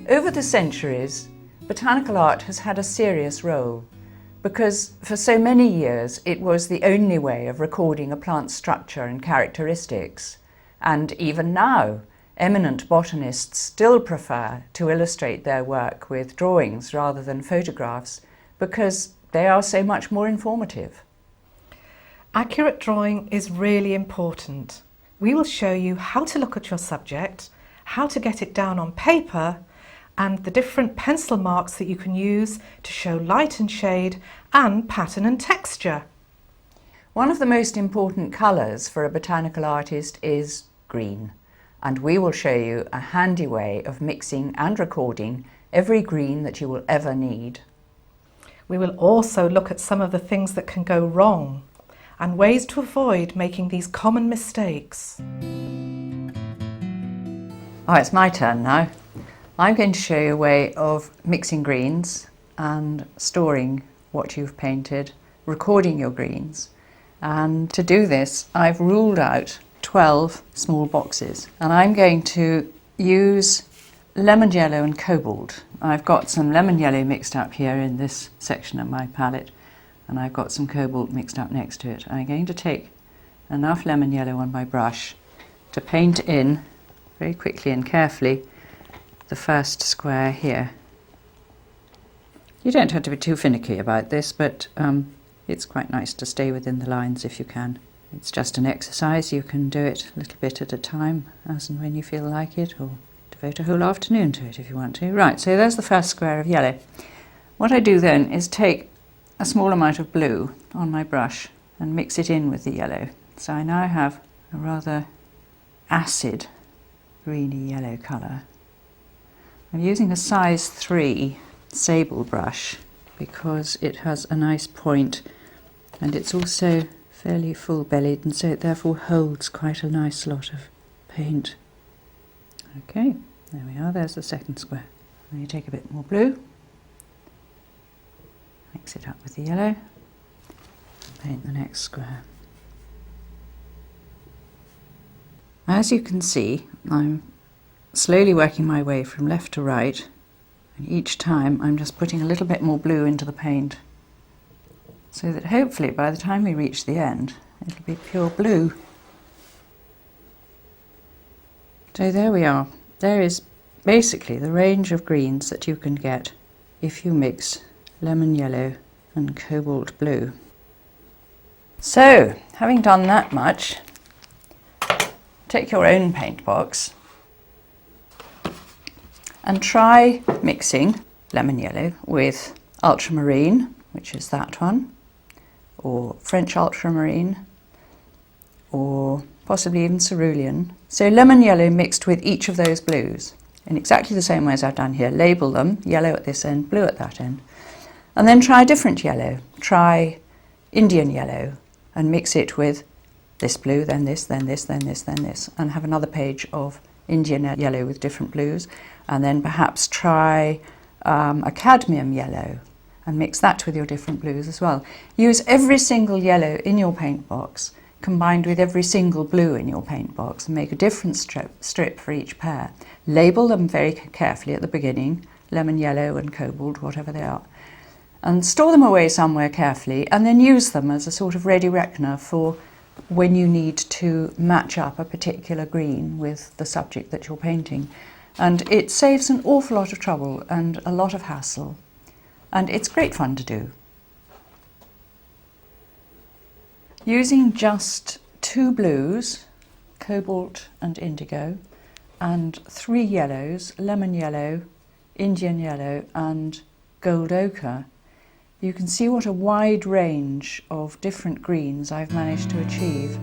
Over the centuries, botanical art has had a serious role because for so many years it was the only way of recording a plant's structure and characteristics. And even now, eminent botanists still prefer to illustrate their work with drawings rather than photographs because they are so much more informative. Accurate drawing is really important. We will show you how to look at your subject, how to get it down on paper, and the different pencil marks that you can use to show light and shade and pattern and texture. One of the most important colours for a botanical artist is green, and we will show you a handy way of mixing and recording every green that you will ever need. We will also look at some of the things that can go wrong and ways to avoid making these common mistakes. Oh, it's my turn now. I'm going to show you a way of mixing greens and storing what you've painted, recording your greens. And to do this, I've ruled out 12 small boxes, and I'm going to use lemon yellow and cobalt. I've got some lemon yellow mixed up here in this section of my palette, and I've got some cobalt mixed up next to it. I'm going to take enough lemon yellow on my brush to paint in very quickly and carefully the first square here. You don't have to be too finicky about this, but it's quite nice to stay within the lines if you can. It's just an exercise. You can do it a little bit at a time, as and when you feel like it, or devote a whole afternoon to it if you want to. Right, so there's the first square of yellow. What I do then is take a small amount of blue on my brush and mix it in with the yellow. So I now have a rather acid greeny yellow colour. I'm using a size 3 sable brush because it has a nice point and it's also fairly full bellied, and so it therefore holds quite a nice lot of paint. Okay, there we are, there's the second square. Now you take a bit more blue, mix it up with the yellow, and paint the next square. As you can see, I'm slowly working my way from left to right, and each time I'm just putting a little bit more blue into the paint, so that hopefully by the time we reach the end it'll be pure blue. So there we are. There is basically the range of greens that you can get if you mix lemon yellow and cobalt blue. So, having done that much, take your own paint box and try mixing lemon yellow with ultramarine, which is that one, or French ultramarine, or possibly even cerulean. So lemon yellow mixed with each of those blues in exactly the same way as I've done here. Label them, yellow at this end, blue at that end. And then try a different yellow. Try Indian yellow and mix it with this blue, then this, then this, then this, then this, and have another page of Indian yellow with different blues. And then perhaps try a cadmium yellow and mix that with your different blues as well. Use every single yellow in your paint box combined with every single blue in your paint box and make a different strip for each pair. Label them very carefully at the beginning, lemon yellow and cobalt, whatever they are, and store them away somewhere carefully, and then use them as a sort of ready reckoner for when you need to match up a particular green with the subject that you're painting. And it saves an awful lot of trouble and a lot of hassle, and it's great fun to do. Using just 2 blues, cobalt and indigo, and 3 yellows, lemon yellow, Indian yellow and gold ochre, you can see what a wide range of different greens I've managed to achieve.